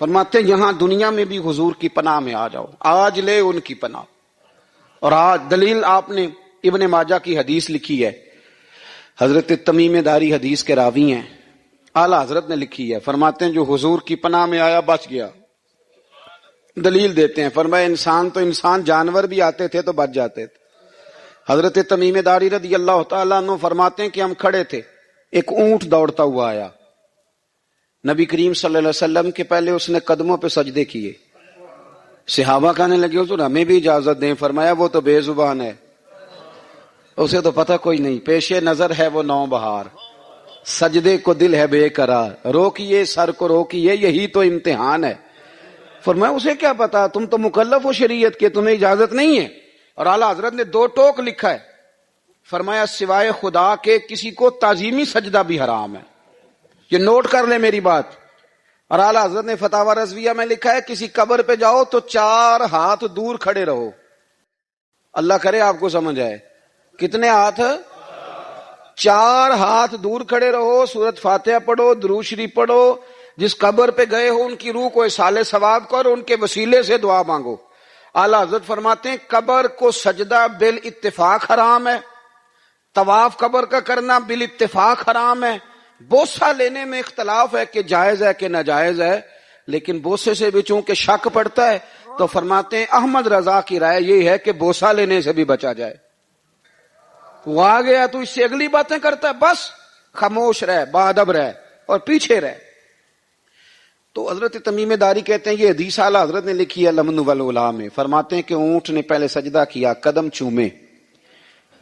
فرماتے ہیں یہاں دنیا میں بھی حضور کی پناہ میں آ جاؤ، آج لے ان کی پناہ. اور آج دلیل آپ نے ابن ماجہ کی حدیث لکھی ہے، حضرت تمیم داری حدیث کے راوی ہیں، اعلیٰ حضرت نے لکھی ہے. فرماتے ہیں جو حضور کی پناہ میں آیا بچ گیا. دلیل دیتے ہیں، فرمایا انسان جانور بھی آتے تھے تو بچ جاتے تھے. حضرت تمیم داری رضی اللہ تعالیٰ عنہ فرماتے ہیں کہ ہم کھڑے تھے، ایک اونٹ دوڑتا ہوا آیا. نبی کریم صلی اللہ علیہ وسلم کے پہلے اس نے قدموں پہ سجدے کیے. صحابہ کہنے لگے حضور ہمیں بھی اجازت دیں. فرمایا وہ تو بے زبان ہے، اسے تو پتہ کوئی نہیں، پیش نظر ہے وہ نو بہار، سجدے کو دل ہے بے قرار، روکیے سر کو روکیے یہی تو امتحان ہے. فرمایا اسے کیا پتا، تم تو مکلف ہو شریعت کے، تمہیں اجازت نہیں ہے. اور اعلیٰ حضرت نے 2 ٹوک لکھا ہے، فرمایا سوائے خدا کے کسی کو تعظیمی سجدہ بھی حرام ہے. یہ نوٹ کر لیں میری بات. اور اعلیٰ حضرت نے فتاوی رضویہ میں لکھا ہے کسی قبر پہ جاؤ تو 4 ہاتھ دور کھڑے رہو. اللہ کرے آپ کو سمجھ آئے. کتنے ہاتھ؟ 4 ہاتھ دور کھڑے رہو، سورۃ فاتحہ پڑھو، درود شریف پڑھو، جس قبر پہ گئے ہو ان کی روح کو اصال ثواب کرو، ان کے وسیلے سے دعا مانگو. اعلیٰ حضرت فرماتے ہیں قبر کو سجدہ بالاتفاق حرام ہے، طواف قبر کا کرنا بالاتفاق حرام ہے. بوسہ لینے میں اختلاف ہے کہ جائز ہے کہ ناجائز ہے، لیکن بوسے سے بھی چونکہ شک پڑتا ہے تو فرماتے ہیں احمد رضا کی رائے یہ ہے کہ بوسہ لینے سے بھی بچا جائے. وہ آ گیا تو اس سے اگلی باتیں کرتا ہے، بس خاموش رہ، باادب رہ اور پیچھے رہ. تو حضرت تمیم داری کہتے ہیں یہ حدیث اعلیٰ حضرت نے لکھی ہے لمن والعلا میں. فرماتے ہیں کہ اونٹ نے پہلے سجدہ کیا، قدم چومے،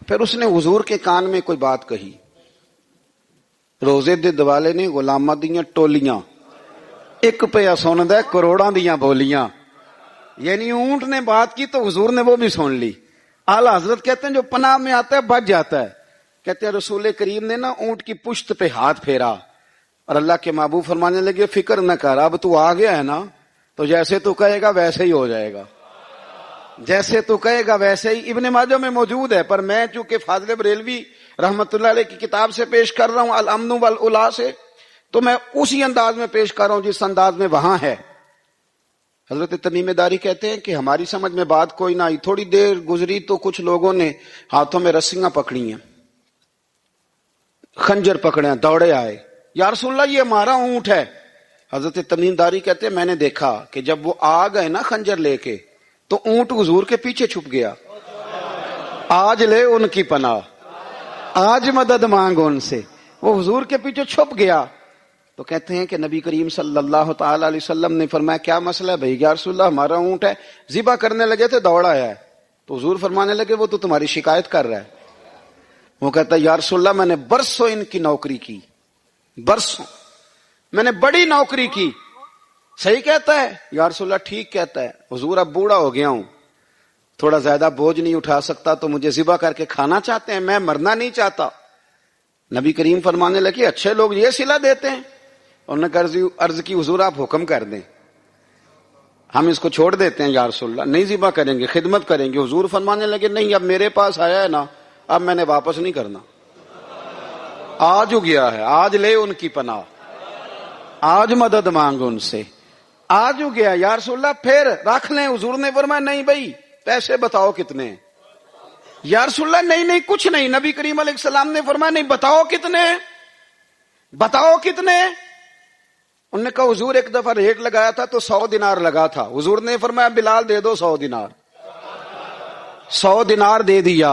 پھر اس نے حضور کے کان میں کوئی بات کہی. روزے دے دوالے نے غلاماں دیاں ٹولیاں، ایک پیا سندا ہے کروڑاں دیاں بولیاں. یعنی اونٹ نے بات کی تو حضور نے وہ بھی سن لی. اعلیٰ حضرت کہتے ہیں جو پناہ میں آتا ہے بچ جاتا ہے. کہتے ہیں رسول کریم نے نا اونٹ کی پشت پہ ہاتھ پھیرا اور اللہ کے محبوب فرمانے لگے فکر نہ کر، اب تو آ گیا ہے نا تو جیسے تو کہے گا ویسے ہی ہو جائے گا، جیسے تو کہے گا ویسے ہی. ابن ماجہ میں موجود ہے، پر میں چونکہ فاضل بریلوی رحمت اللہ علیہ کی کتاب سے پیش کر رہا ہوں الامن والعلا سے، تو میں اسی انداز میں پیش کر رہا ہوں جس انداز میں وہاں ہے. حضرت تمیم داری کہتے ہیں کہ ہماری سمجھ میں بات کوئی نہ آئی. تھوڑی دیر گزری تو کچھ لوگوں نے ہاتھوں میں رسیاں پکڑی ہیں، خنجر پکڑے ہیں، دوڑے آئے، یا رسول اللہ یہ ہمارا اونٹ ہے. حضرت تمیم داری کہتے ہیں میں نے دیکھا کہ جب وہ آ گئے نا خنجر لے کے تو اونٹ حضور کے پیچھے چھپ گیا. آج لے ان کی پناہ، آج مدد مانگ ان سے. وہ حضور کے پیچھے چھپ گیا. تو کہتے ہیں کہ نبی کریم صلی اللہ تعالی علیہ وسلم نے فرمایا کیا مسئلہ ہے بھائی؟ یا رسول اللہ ہمارا اونٹ ہے. ذبح کرنے لگے تھے دوڑ آیا ہے. تو حضور فرمانے لگے وہ تو تمہاری شکایت کر رہا ہے. وہ کہتا ہے یا رسول اللہ میں نے برسوں ان کی نوکری کی، برسوں میں نے بڑی نوکری کی. صحیح کہتا ہے یا رسول اللہ؟ ٹھیک کہتا ہے. حضور اب بوڑھا ہو گیا ہوں، تھوڑا زیادہ بوجھ نہیں اٹھا سکتا، تو مجھے ذبح کر کے کھانا چاہتے ہیں، میں مرنا نہیں چاہتا. نبی کریم فرمانے لگے اچھے لوگ یہ صلہ دیتے ہیں. انہوں نے عرض کی حضور آپ حکم کر دیں، ہم اس کو چھوڑ دیتے ہیں یا رسول اللہ، نہیں ذبح کریں گے، خدمت کریں گے. حضور فرمانے لگے نہیں، اب میرے پاس آیا ہے نا، اب میں نے واپس نہیں کرنا. آج ہو گیا ہے، آج لے ان کی پناہ، آج مدد مانگ ان سے. آج ہو گیا یا رسول اللہ پھر رکھ لیں. حضور نے فرمایا نہیں بھائی پیسے بتاؤ کتنے ہیں. یا رسول اللہ نہیں کچھ نہیں. نبی کریم علیہ السلام نے فرمایا نہیں بتاؤ کتنے، بتاؤ کتنے. انہوں نے کہا حضور ایک دفعہ ریٹ لگایا تھا تو 100 دینار لگا تھا. حضور نے فرمایا بلال دے دو 100 دینار. 100 دینار دے دیا.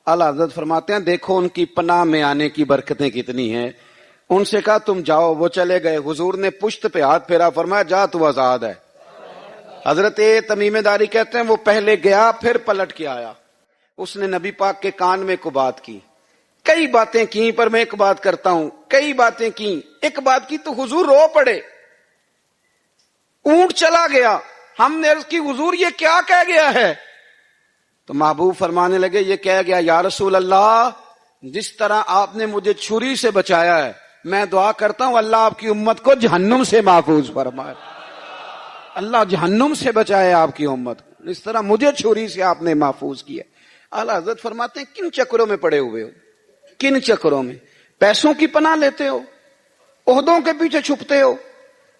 اعلیٰ حضرت فرماتے ہیں دیکھو ان کی پناہ میں آنے کی برکتیں کتنی ہیں. ان سے کہا تم جاؤ، وہ چلے گئے. حضور نے پشت پہ ہاتھ پھیرا، فرمایا جا تو آزاد ہے. حضرت تمیم داری کہتے ہیں وہ پہلے گیا پھر پلٹ کے آیا. اس نے نبی پاک کے کان میں کو بات کی، کئی باتیں کی، پر میں ایک بات کرتا ہوں، کئی باتیں کی. ایک بات کی تو حضور رو پڑے. اونٹ چلا گیا، ہم نے عرض کی حضور یہ کیا کہہ گیا ہے؟ تو محبوب فرمانے لگے یہ کہہ گیا یا رسول اللہ جس طرح آپ نے مجھے چھری سے بچایا ہے، میں دعا کرتا ہوں اللہ آپ کی امت کو جہنم سے محفوظ فرمائے. اللہ جہنم سے بچائے آپ کی امت کو، اس طرح مجھے چھری سے آپ نے محفوظ کیا. اعلیٰ حضرت فرماتے ہیں کن چکروں میں پڑے ہوئے ہو، کن چکروں میں؟ پیسوں کی پناہ لیتے ہو، عہدوں کے پیچھے چھپتے ہو،